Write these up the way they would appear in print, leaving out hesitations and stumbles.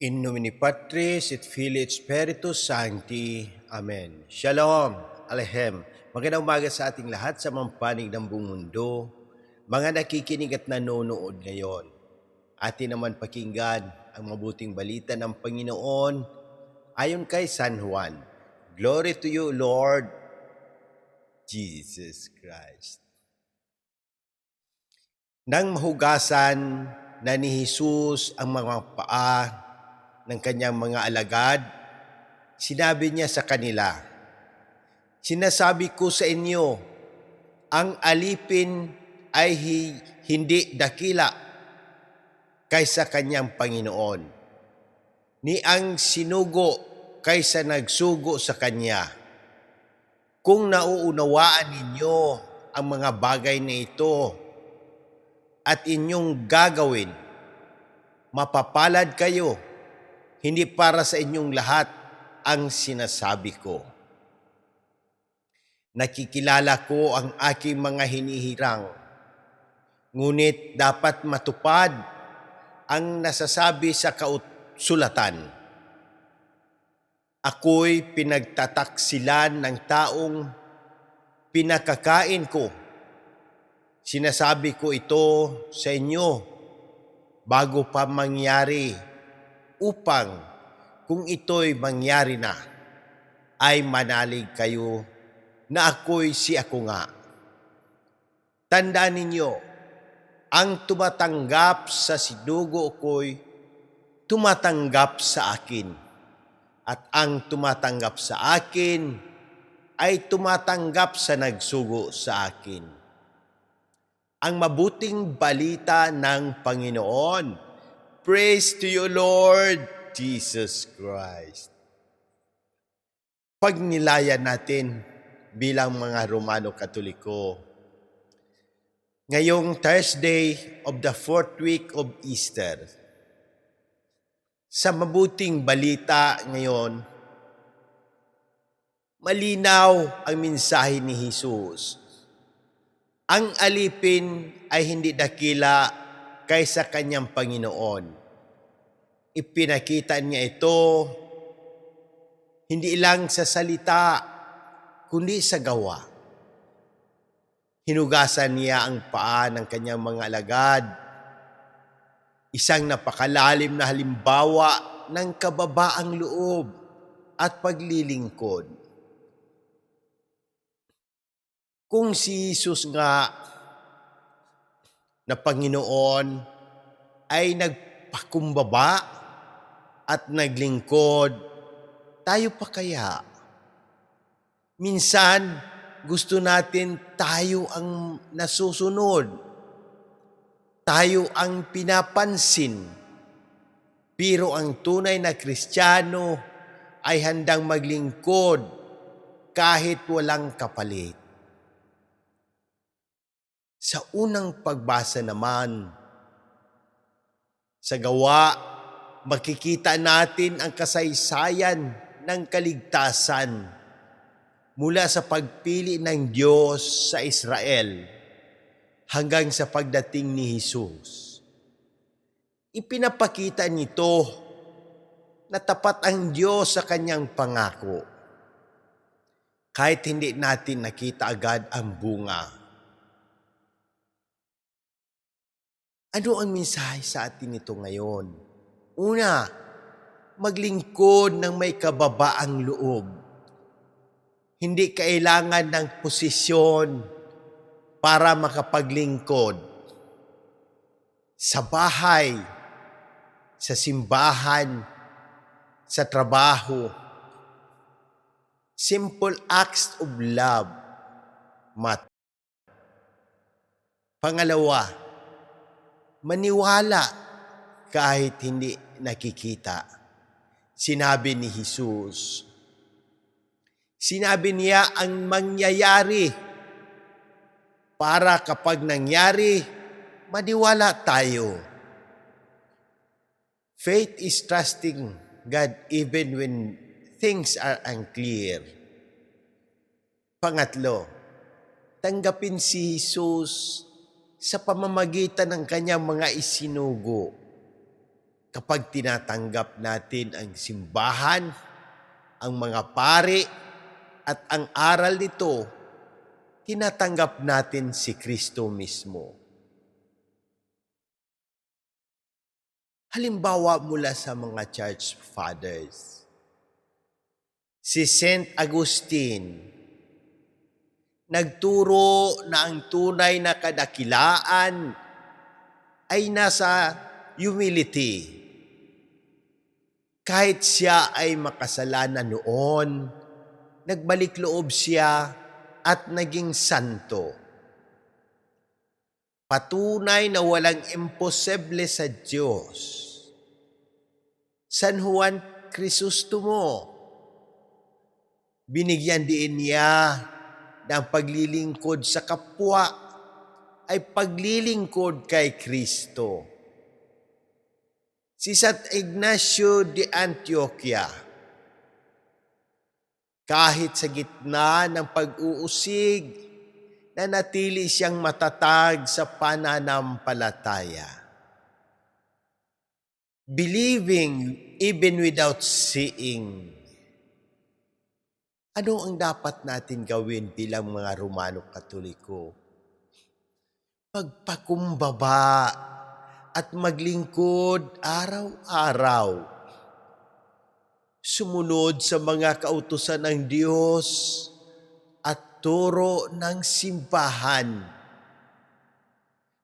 In nomine Patris et Filii et Spiritus Sancti. Amen. Shalom. Alehem. Magandang umaga sa ating lahat sa mampanig ng buong mundo. Mga nakikinig at nanonood ngayon. Atin naman pakinggan ang mabuting balita ng Panginoon ayon kay San Juan. Glory to you, Lord Jesus Christ. Nang mahugasan na ni Jesus ang mga paa ng kanyang mga alagad, sinabi niya sa kanila, "Sinasabi ko sa inyo, ang alipin ay hindi dakila kaysa kanyang Panginoon, ni ang sinugo kaysa nagsugo sa kanya. Kung nauunawaan ninyo ang mga bagay na ito at inyong gagawin, mapapalad kayo. Hindi para sa inyong lahat ang sinasabi ko. Nakikilala ko ang aking mga hinihirang, ngunit dapat matupad ang nasasabi sa kasulatan. Ako'y pinagtataksilan ng taong pinakakain ko. Sinasabi ko ito sa inyo bago pa mangyari, upang kung ito'y mangyari na, ay manalig kayo na ako'y si ako nga. Tandaan ninyo, ang tumatanggap sa sinugo ko'y tumatanggap sa akin, at ang tumatanggap sa akin ay tumatanggap sa nagsugo sa akin." Ang mabuting balita ng Panginoon. Praise to you, Lord Jesus Christ. Pagnilayan natin bilang mga Romano Katoliko, ngayong Thursday of the 4th week of Easter, sa mabuting balita ngayon, malinaw ang mensahe ni Jesus. Ang alipin ay hindi dakila kaysa kanyang Panginoon. Ipinakita niya ito hindi lang sa salita, kundi sa gawa. Hinugasan niya ang paa ng kanyang mga alagad, isang napakalalim na halimbawa ng kababaang loob at paglilingkod. Kung si Jesus nga na Panginoon ay nagpakumbaba at naglingkod, tayo pa kaya? Minsan, gusto natin tayo ang nasusunod. Tayo ang pinapansin. Pero ang tunay na Kristiyano ay handang maglingkod kahit walang kapalit. Sa unang pagbasa naman, sa gawa, makikita natin ang kasaysayan ng kaligtasan mula sa pagpili ng Diyos sa Israel hanggang sa pagdating ni Jesus. Ipinapakita nito na tapat ang Diyos sa kanyang pangako, kahit hindi natin nakita agad ang bunga. Ano ang mensahe sa atin nito ngayon? Una, maglingkod ng may kababaang loob. Hindi kailangan ng posisyon para makapaglingkod. Sa bahay, sa simbahan, sa trabaho, simple acts of love matter. Pangalawa, maniwala kahit hindi nakikita. Sinabi ni Jesus. Sinabi niya ang mangyayari para kapag nangyari, maniwala tayo. Faith is trusting God even when things are unclear. Pangatlo, tanggapin si Jesus sa pamamagitan ng kanyang mga isinugo. kapag tinatanggap natin ang simbahan, ang mga pari, at ang aral nito, tinatanggap natin si Kristo mismo. Halimbawa mula sa mga church fathers. Si Saint Agustin, nagturo na ang tunay na kadakilaan ay nasa humility. Kahit siya ay makasalanan noon, nagbalik loob siya at naging santo. Patunay na walang imposible sa Diyos. San Juan Crisostomo, binigyan din niya ng paglilingkod sa kapwa ay paglilingkod kay Kristo. Si St. Ignacio de Antioquia, kahit sa gitna ng pag-uusig, nanatili siyang matatag sa pananampalataya. Believing even without seeing. Ano ang dapat natin gawin bilang mga Romano Katoliko? Magpakumbaba at maglingkod araw-araw. Sumunod sa mga kautusan ng Diyos at turo ng simbahan.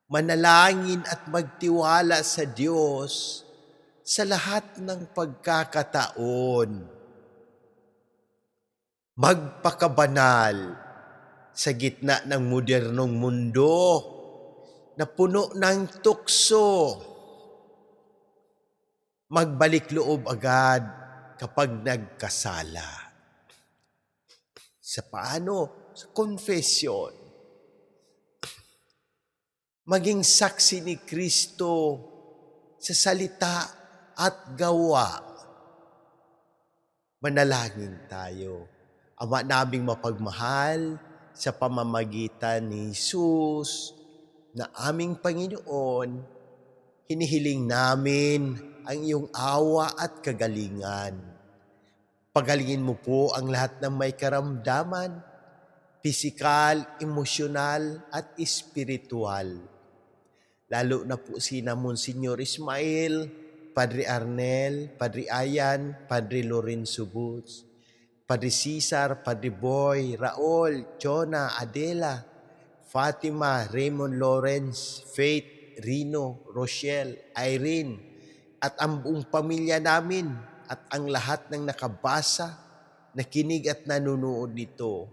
Manalangin at magtiwala sa Diyos sa lahat ng pagkakataon. Magpakabanal sa gitna ng modernong mundo na puno ng tukso. Magbalik loob agad kapag nagkasala. Sa paano? Sa confession. Maging saksi ni Kristo sa salita at gawa. Manalangin tayo. Ama naming mapagmahal, sa pamamagitan ni Jesus na aming Panginoon, hinihiling namin ang iyong awa at kagalingan. Pagalingin mo po ang lahat ng may karamdaman, pisikal, emosyonal at espiritual. Lalo na po sina Monsignor Ismael, Padre Arnel, Padre Ayan, Padre Lorenzo Boots, Padre Cesar, Padre Boy, Raul, Jonah, Adela, Fatima, Raymond Lawrence, Faith, Rino, Rochelle, Irene, at ang buong pamilya namin at ang lahat ng nakabasa, nakinig at nanunood nito.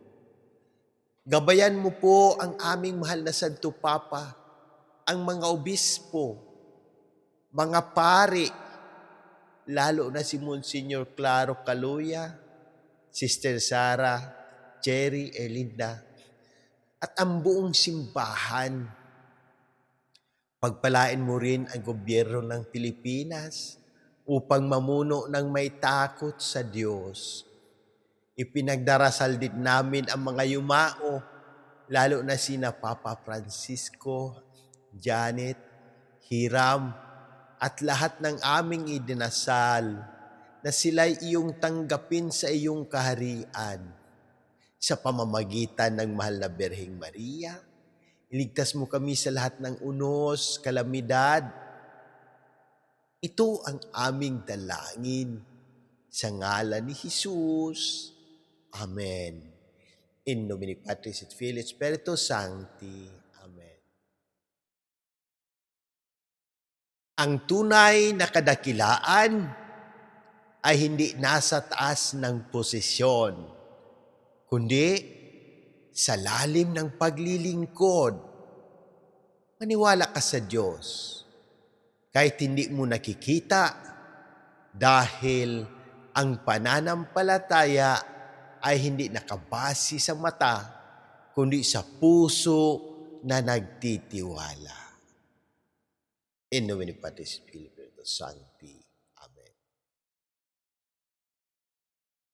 Gabayan mo po ang aming mahal na Santo Papa, ang mga obispo, mga pari, lalo na si Monsignor Claro Caluya, Sister Sara, Cherry, Elinda, at ang buong simbahan. Pagpalain mo rin ang gobyerno ng Pilipinas upang mamuno ng may takot sa Diyos. Ipinagdarasal din namin ang mga yumao, lalo na sina Papa Francisco, Janet, Hiram, at lahat ng aming idinasal na sila'y iyong tanggapin sa iyong kaharian. Sa pamamagitan ng mahal na Birheng Maria, iligtas mo kami sa lahat ng unos, kalamidad. Ito ang aming dalangin sa ngalan ni Jesus. Amen. In nomine Patris et Filii et Spiritus Sancti. Amen. Ang tunay na kadakilaan ay hindi nasa taas ng posisyon, kundi sa lalim ng paglilingkod. Maniwala ka sa Diyos kahit hindi mo nakikita dahil ang pananampalataya ay hindi nakabase sa mata kundi sa puso na nagtitiwala. In nomine Patris et Filii et Spiritus Sancti.